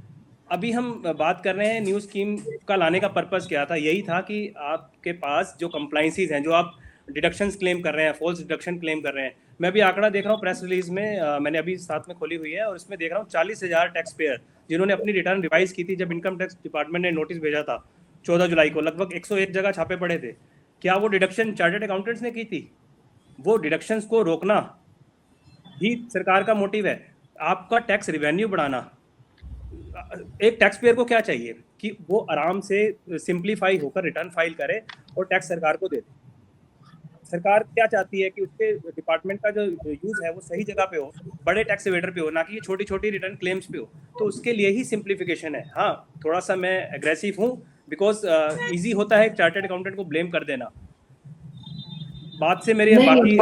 अभी हम बात कर रहे हैं न्यू स्कीम का लाने का पर्पस क्या था, यही था कि आपके पास जो कंप्लाइंसेस हैं, जो आप डिडक्शंस क्लेम कर रहे हैं, फॉल्स डिडक्शन क्लेम कर रहे हैं। मैं अभी आंकड़ा देख रहा हूँ प्रेस रिलीज में, मैंने अभी साथ में खोली हुई है, और इसमें देख रहा हूँ 40,000 टैक्स पेयर जिन्होंने अपनी रिटर्न रिवाइज की थी जब इनकम टैक्स डिपार्टमेंट ने नोटिस भेजा था 14 जुलाई को। लगभग 101 जगह छापे पड़े थे। क्या वो डिडक्शन चार्टर्ड अकाउंटेंट्स ने की थी? वो डिडक्शंस को रोकना ही सरकार का मोटिव है, आपका टैक्स रिवेन्यू बढ़ाना। एक टैक्स पेयर को क्या चाहिए कि वो आराम से सिंप्लीफाई होकर रिटर्न फाइल करे और टैक्स सरकार को दे दे। सरकार क्या चाहती है कि उसके डिपार्टमेंट का जो यूज है वो सही जगह पे हो, बड़े टैक्स एवेडर पे हो, ना कि ये छोटी छोटी रिटर्न क्लेम्स पे हो। तो उसके लिए ही सिंप्लीफिकेशन है। हाँ, थोड़ा सा मैं एग्रेसिव हूँ बिकॉज इजी होता है चार्टर्ड अकाउंटेंट को ब्लेम कर देना। बात से मेरी बाकी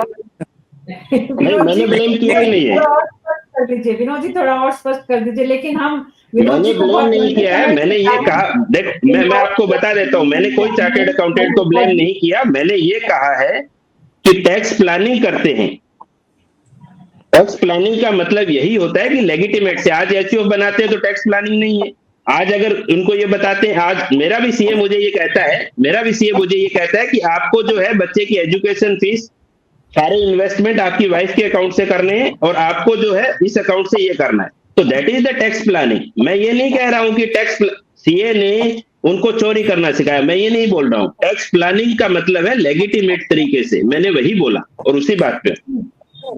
मैंने ब्लेम किया ही नहीं है। कर दीजिए विनोद जी, थोड़ा और स्पष्ट कर दीजिए। लेकिन हम मैंने ब्लेम नहीं किया है, मैंने ये कहा, देख मैं आपको बता देता हूँ, मैंने कोई चार्टर्ड अकाउंटेंट को ब्लेम नहीं किया। मैंने ये कहा है कि टैक्स प्लानिंग करते हैं। टैक्स प्लानिंग का मतलब यही होता है कि लेजिटिमेट से आज एचयूएफ बनाते हैं तो टैक्स प्लानिंग नहीं है। आज अगर उनको ये बताते हैं, आज मेरा भी सीए मुझे ये कहता है कि आपको जो है बच्चे की एजुकेशन फीस सारे इन्वेस्टमेंट आपकी वाइफ के अकाउंट से करने हैं और आपको जो है इस अकाउंट से ये करना है, तो that is the tax planning. मैं ये नहीं कह रहा हूं कि टैक्स सीए ने उनको चोरी करना सिखाया, मैं ये नहीं बोल रहा हूं। टैक्स प्लानिंग का मतलब है लेजिटिमेट तरीके से, मैंने वही बोला। और उसी बात पे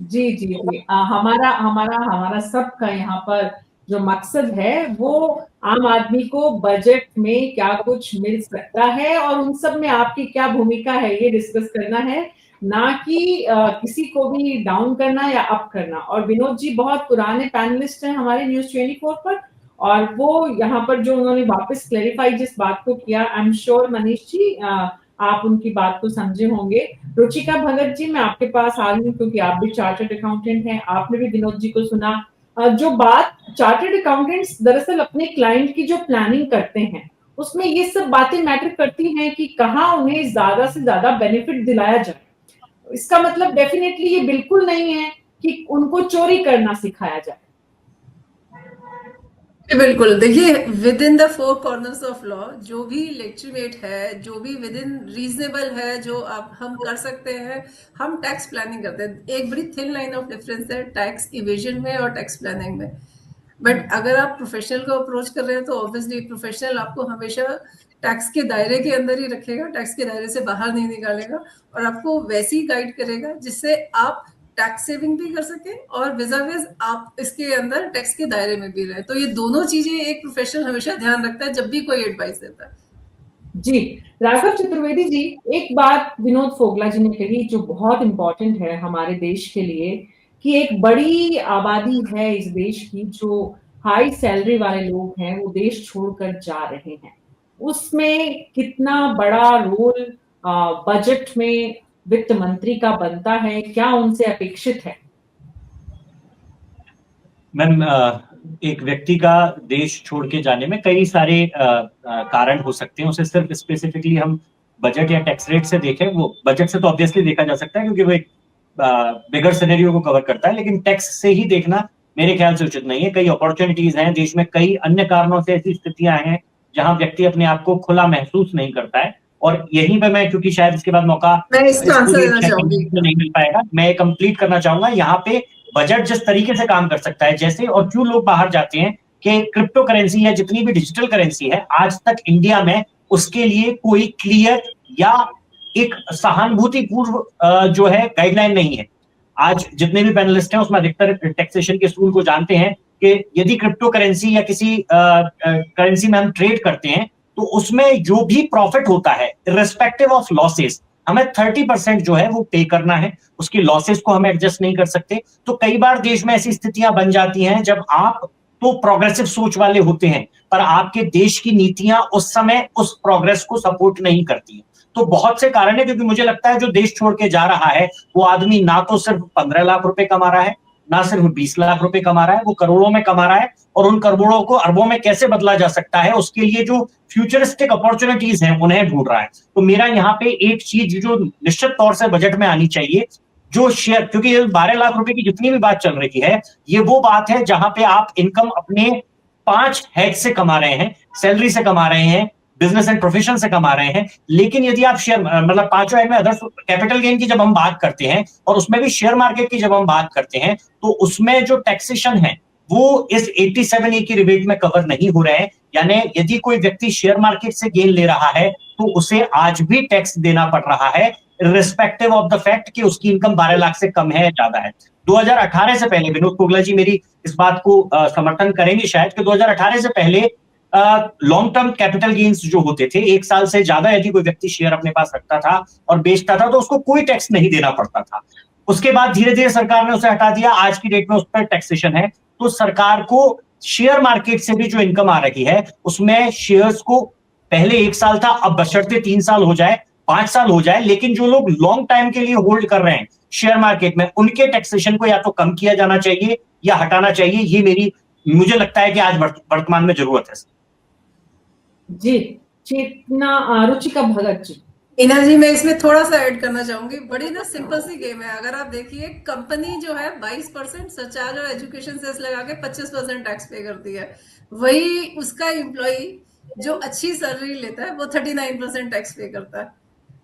जी हमारा सबका यहाँ पर जो मकसद है वो आम आदमी को बजट में क्या कुछ मिल सकता है और उन सब में आपकी क्या भूमिका है ये डिस्कस करना है, ना कि किसी को भी डाउन करना या अप करना। और विनोद जी बहुत पुराने पैनलिस्ट हैं हमारे न्यूज़ 24 पर, और वो यहाँ पर जो उन्होंने वापस क्लैरिफाई जिस बात को किया, I am sure Manish ji आप उनकी बात को समझे होंगे। रुचिका भगत जी, मैं आपके पास आ रही हूँ क्योंकि आप भी चार्टर्ड अकाउंटेंट हैं, आपने भी विनोद जी को सुना। जो बात चार्टर्ड अकाउंटेंट्स दरअसल अपने क्लाइंट की जो प्लानिंग करते हैं उसमें ये सब बातें मैटर करती हैं कि कहाँ उन्हें ज्यादा से ज्यादा बेनिफिट दिलाया जाए। इसका मतलब डेफिनेटली ये बिल्कुल नहीं है कि उनको चोरी करना सिखाया जाए। बिल्कुल, देखिए with in the four corners of law जो भी लेजिटिमेट है, जो भी विद इन रीजनेबल है, जो आप हम कर सकते हैं, हम टैक्स प्लानिंग करते हैं। एक बड़ी थिन लाइन ऑफ डिफरेंस है टैक्स इवेजन में और टैक्स प्लानिंग में। बट अगर आप प्रोफेशनल को अप्रोच कर रहे हैं तो ऑब्वियसली प्रोफेशनल आपको हमेशा टैक्स के दायरे के अंदर ही रखेगा, टैक्स के दायरे से बाहर नहीं निकालेगा और आपको वैसे ही गाइड करेगा जिससे आप टैक्स सेविंग भी कर सके और विज़ाविज़ आप इसके अंदर टैक्स के दायरे में भी रहे। तो ये दोनों चीजें एक प्रोफेशनल हमेशा ध्यान रखता है जब भी कोई एडवाइस देता है। जी राघव चतुर्वेदी जी, एक बात विनोद फोगला जी ने कही जो बहुत इंपॉर्टेंट है हमारे देश के लिए, कि एक बड़ी आबादी है इस देश की जो हाई सैलरी वाले लोग हैं वो देश छोड़कर जा रहे हैं। उसमें कितना बड़ा रोल बजट में वित्त मंत्री का बनता है, क्या उनसे अपेक्षित है? मैम, एक व्यक्ति का देश छोड़ के जाने में कई सारे कारण हो सकते हैं। उसे सिर्फ स्पेसिफिकली हम बजट या टैक्स रेट से देखें, वो बजट से तो ऑब्वियसली देखा जा सकता है क्योंकि वो एक बिगर सिनेरियो को कवर करता है, लेकिन टैक्स से ही देखना मेरे ख्याल से उचित नहीं है। कई अपॉर्चुनिटीज हैं देश में, कई अन्य कारणों से ऐसी स्थितियां हैं जहां व्यक्ति अपने आप को खुला महसूस नहीं करता है। और यहीं पे मैं, क्योंकि शायद इसके बाद मौका नहीं मिल पाएगा, मैं कंप्लीट करना चाहूंगा। यहाँ पे बजट जिस तरीके से काम कर सकता है, जैसे और क्यों लोग बाहर जाते हैं कि क्रिप्टो करेंसी या जितनी भी डिजिटल करेंसी है, आज तक इंडिया में उसके लिए कोई क्लियर या एक सहानुभूतिपूर्व जो है गाइडलाइन नहीं है। आज जितने भी पैनलिस्ट हैं उसमें अधिकतर टैक्सेशन के असूल को जानते हैं कि यदि क्रिप्टो करेंसी या किसी करेंसी में हम ट्रेड करते हैं तो उसमें जो भी प्रॉफिट होता है, इर्रेस्पेक्टिव ऑफ लॉसेस, हमें 30% जो है वो पे करना है, उसकी लॉसेस को हम एडजस्ट नहीं कर सकते। तो कई बार देश में ऐसी स्थितियां बन जाती हैं जब आप तो प्रोग्रेसिव सोच वाले होते हैं पर आपके देश की नीतियां उस समय उस प्रोग्रेस को सपोर्ट नहीं करती हैं। तो बहुत से कारण है, क्योंकि मुझे लगता है जो देश छोड़ के जा रहा है वो आदमी ना तो सिर्फ 15 लाख रुपए कमा रहा है, ना सिर्फ 20 लाख रुपए कमा रहा है, वो करोड़ों में कमा रहा है, और उन करोड़ों को अरबों में कैसे बदला जा सकता है उसके लिए जो फ्यूचरिस्टिक अपॉर्चुनिटीज हैं उन्हें ढूंढ रहा है। तो मेरा यहाँ पे एक चीज जो निश्चित तौर से बजट में आनी चाहिए, जो शेयर, क्योंकि 12 लाख रुपए की जितनी भी बात चल रही है ये वो बात है जहां पे आप इनकम अपने 5 हेड से कमा रहे हैं, सैलरी से कमा रहे हैं, बिजनेस एंड प्रोफेशन से कमा रहे हैं। लेकिन यदि आप शेयर मतलब 5 हेड में अदर कैपिटल गेन की जब हम बात करते हैं और उसमें भी शेयर मार्केट की जब हम बात करते हैं तो उसमें जो टैक्सेशन है वो इस 87A की रिबेट में कवर नहीं हो रहे हैं। यानी यदि कोई व्यक्ति शेयर मार्केट से गेन ले रहा है तो उसे आज भी टैक्स देना पड़ रहा है, रिस्पेक्टिव ऑफ द फैक्ट कि उसकी इनकम 12 लाख से कम है, ज्यादा है। 2018 से पहले, विनोद कोगला जी मेरी इस बात को समर्थन करेंगे शायद, कि 2018 से पहले लॉन्ग टर्म कैपिटल गेन्स जो होते थे, 1 साल से ज्यादा यदि कोई व्यक्ति शेयर अपने पास रखता था और बेचता था तो उसको कोई टैक्स नहीं देना पड़ता था। उसके बाद धीरे धीरे सरकार ने उसे हटा दिया, आज की डेट में उस पर टैक्सेशन है। तो सरकार को शेयर मार्केट से भी जो इनकम आ रही है उसमें शेयर्स को पहले 1 साल था, अब बशर्ते 3 साल हो जाए, 5 साल हो जाए, लेकिन जो लोग लॉन्ग टाइम के लिए होल्ड कर रहे हैं शेयर मार्केट में उनके टैक्सेशन को या तो कम किया जाना चाहिए या हटाना चाहिए। ये मुझे लगता है कि आज वर्तमान में जरूरत है। जी, चेतना रुचिका भगत जी। इना जी, मैं इसमें थोड़ा सा ऐड करना चाहूंगी। बड़ी ना सिंपल सी गेम है। अगर आप देखिए, कंपनी जो है 22% सरचार्ज और एजुकेशन सेस लगा के 25% टैक्स पे करती है, वही उसका एम्प्लॉई जो अच्छी सैलरी लेता है वो 39% टैक्स पे करता है।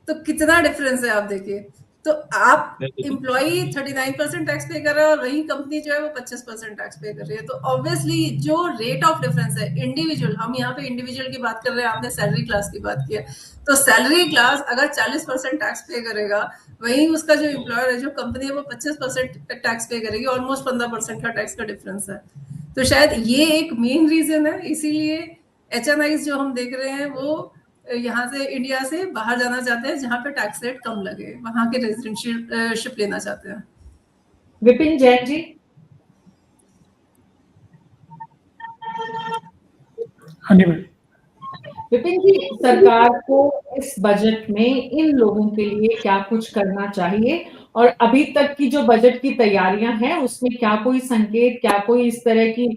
तो कितना डिफरेंस है आप देखिए। तो आप एम्प्लॉई 39% टैक्स पे कर रहा है और वही कंपनी जो है वो 25% टैक्स पे कर रही है। तो ऑब्वियसली जो रेट ऑफ डिफरेंस है इंडिविजुअल, हम यहाँ पे इंडिविजुअल की बात कर रहे हैं, आपने सैलरी क्लास की बात की है, तो सैलरी क्लास अगर 40% टैक्स पे करेगा, वही उसका जो एम्प्लॉयर है, जो कंपनी है, वो 25% टैक्स पे करेगी। ऑलमोस्ट 15% का टैक्स का डिफरेंस है। तो शायद ये एक मेन रीजन है, इसीलिए HNIs जो हम देख रहे हैं वो यहाँ से इंडिया से बाहर जाना चाहते हैं जहाँ पे टैक्स रेट कम लगे, वहां के रेजिडेंशियलशिप लेना चाहते हैं। विपिन जैन जी। हाँ जी मैम। विपिन जी, सरकार को इस बजट में इन लोगों के लिए क्या कुछ करना चाहिए, और अभी तक की जो बजट की तैयारियां हैं उसमें क्या कोई संकेत, क्या कोई इस तरह की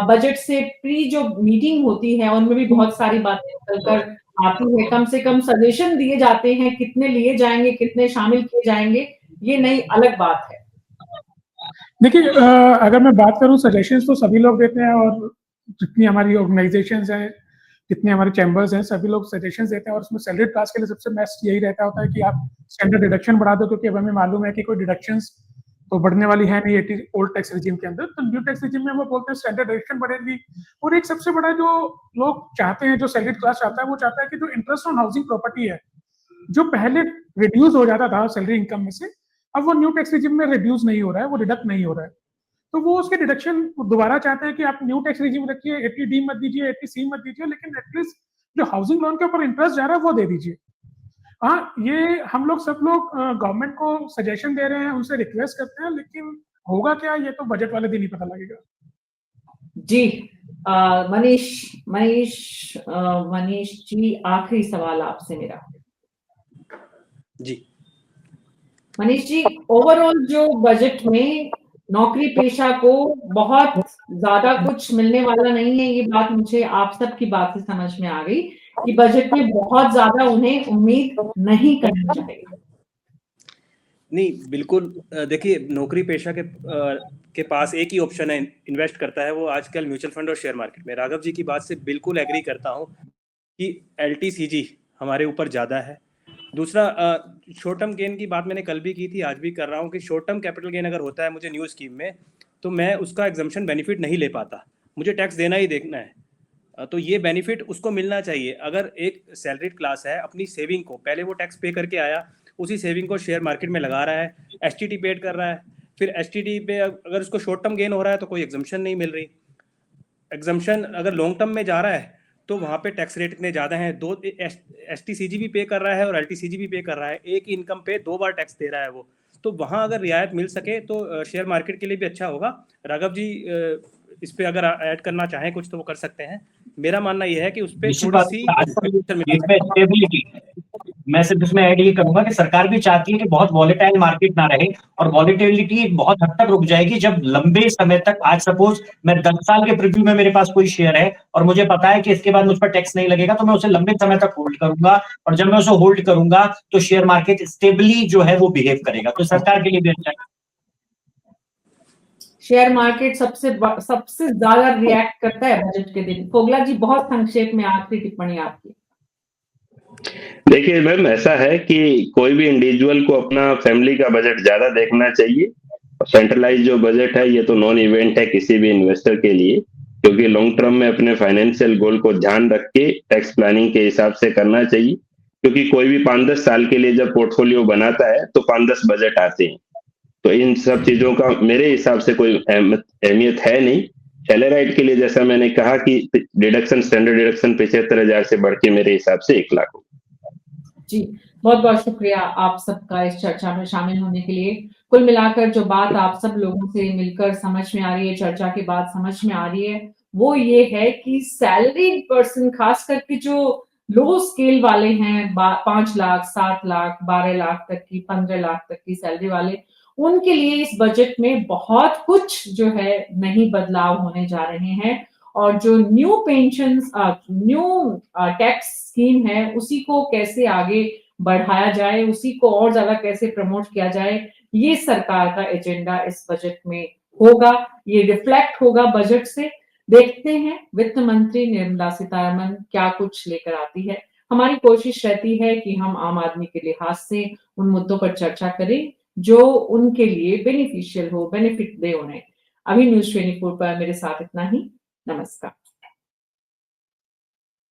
बजट से प्री जो मीटिंग होती है उनमें भी बहुत सारी बातें निकलकर आती है, कम से कम सजेशन दिए जाते हैं, कितने लिए जाएंगे, कितने शामिल किए जाएंगे, ये नई अलग बात है। देखिए, अगर मैं बात करूं, सजेशंस तो सभी लोग देते हैं, और जितनी हमारी ऑर्गेनाइजेशंस हैं, जितने हमारे चैम्बर्स हैं, सभी लोग सजेशंस देते हैं। और उसमें सैलरी क्लास के लिए सबसे बेस्ट यही रहता होता है कि आप स्टैंडर्ड डिडक्शन बढ़ा दो, क्योंकि अब हमें मालूम है कि कोई डिडक्शंस तो बढ़ने वाली है नहीं 80 ओल्ड टैक्स रिजीम के अंदर। तो न्यू टैक्स रिजीम में वो बोलते हैं स्टैंडर्ड डिडक्शन बढ़ेगी। और एक सबसे बड़ा जो लोग चाहते हैं, जो सैलरी क्लास चाहता है, वो चाहता है कि जो इंटरेस्ट ऑन हाउसिंग प्रॉपर्टी है, जो पहले रिड्यूस हो जाता था सैलरी इनकम में से, अब वो न्यू टैक्स रिजीम में रिड्यूस नहीं हो रहा है, वो डिडक्ट नहीं हो रहा है। तो वो उसके डिडक्शन दोबारा चाहते हैं कि आप न्यू टैक्स रिजीम रखिए, 80D मत दीजिए, 80C मत दीजिए, लेकिन एटलीस्ट जो हाउसिंग लोन के ऊपर इंटरेस्ट जा रहा है वो दे दीजिए। हाँ, ये हम लोग सब लोग गवर्नमेंट को सजेशन दे रहे हैं, उनसे रिक्वेस्ट करते हैं, लेकिन होगा क्या ये तो बजट वाले दिन ही पता लगेगा। जी, मनीष जी, आखिरी सवाल आपसे मेरा। जी मनीष जी, ओवरऑल जो बजट में नौकरी पेशा को बहुत ज्यादा कुछ मिलने वाला नहीं है, ये बात मुझे आप सबकी बात से समझ में आ गई कि बजट में बहुत ज्यादा उन्हें उम्मीद नहीं करनी चाहिए। नहीं, बिल्कुल। देखिए, नौकरी पेशा के पास एक ही ऑप्शन है, इन्वेस्ट करता है, वो आजकल म्यूचुअल फंड और शेयर मार्केट में। राघव जी की बात से बिल्कुल एग्री करता हूँ कि LTCG हमारे ऊपर ज़्यादा है। दूसरा, शॉर्ट टर्म गेन की बात मैंने कल भी की थी, आज भी कर रहा हूँ कि शॉर्ट टर्म कैपिटल गेन अगर होता है मुझे न्यू स्कीम में, तो मैं उसका एग्जम्पशन बेनिफिट नहीं ले पाता, मुझे टैक्स देना ही देखना है। तो ये बेनिफिट उसको मिलना चाहिए। अगर एक सैलरीड क्लास है, अपनी सेविंग को पहले वो टैक्स पे करके आया, उसी सेविंग को शेयर मार्केट में लगा रहा है, STT पेड कर रहा है, फिर STT पे अगर उसको शॉर्ट टर्म गेन हो रहा है तो कोई एग्जम्पशन नहीं मिल रही। एग्जम्पशन अगर लॉन्ग टर्म में जा रहा है तो वहाँ पे टैक्स रेट इतने ज़्यादा हैं, दो STCG भी पे कर रहा है और LTCG भी पे कर रहा है, एक ही इनकम पे 2 बार टैक्स दे रहा है वो। तो वहाँ अगर रियायत मिल सके तो शेयर मार्केट के लिए भी अच्छा होगा। राघव जी इस पे अगर ऐड करना चाहें कुछ तो वो कर सकते हैं। मेरा मानना ये है कि उस पे थोड़ी सी स्टेबिलिटी, मैं सिर्फ इसमें ऐड ये करूंगा कि सरकार भी चाहती है कि बहुत वॉलेटाइल मार्केट ना रहे, और वॉलेटिलिटी बहुत हद तक रुक जाएगी जब लंबे समय तक, आज सपोज मैं 10 साल के प्रीव्यू में मेरे पास कोई शेयर है और मुझे पता है कि इसके बाद मुझ पर टैक्स नहीं लगेगा, तो मैं उसे लंबे समय तक होल्ड करूंगा, और जब मैं उसे होल्ड करूंगा तो शेयर मार्केट स्टेबली जो है वो बिहेव करेगा, तो सरकार के लिए भी अच्छा है। शेयर मार्केट सबसे ज्यादा रिएक्ट करता है बजट के दिन। फोगला जी, बहुत संक्षेप में आखिरी टिप्पणी आपकी। देखिए मैम, ऐसा है कि कोई भी इंडिविजुअल को अपना फैमिली का बजट ज्यादा देखना चाहिए। सेंट्रलाइज जो बजट है ये तो नॉन इवेंट है किसी भी इन्वेस्टर के लिए, क्योंकि लॉन्ग टर्म में अपने फाइनेंशियल गोल को ध्यान रख के टैक्स प्लानिंग के हिसाब से करना चाहिए। क्योंकि कोई भी 5-10 साल के लिए जब पोर्टफोलियो बनाता है तो 5-10 बजट आते हैं, तो इन सब चीजों का मेरे हिसाब से कोई अहमियत है नहीं। सेलेराइट के लिए जैसा मैंने कहा कि डिडक्शन, स्टैंडर्ड डिडक्शन 75,000 से बढ़ के मेरे हिसाब से 1 लाख हो। जी, बहुत बहुत शुक्रिया आप सबका इस चर्चा में शामिल होने के लिए। कुल मिलाकर जो बात आप सब लोगों से मिलकर समझ में आ रही है, चर्चा के बाद समझ में आ रही है, वो ये है कि सैलरीड पर्सन, खास करके जो लो स्केल वाले हैं, 5 लाख, 7 लाख, 12 लाख तक की, 15 लाख तक की सैलरी वाले, उनके लिए इस बजट में बहुत कुछ जो है नहीं बदलाव होने जा रहे हैं। और जो new pensions, new tax scheme है, उसी को कैसे आगे बढ़ाया जाए, उसी को और ज्यादा कैसे प्रमोट किया जाए, ये सरकार का एजेंडा इस बजट में होगा, ये रिफ्लेक्ट होगा बजट से। देखते हैं वित्त मंत्री निर्मला सीतारमण क्या कुछ लेकर आती है। हमारी कोशिश रहती है कि हम आम आदमी के लिहाज से उन मुद्दों पर चर्चा करें जो उनके लिए बेनिफिशियल हो, बेनिफिट दे उन्हें। अभी न्यूज़ 24 पर मेरे साथ इतना ही। नमस्कार।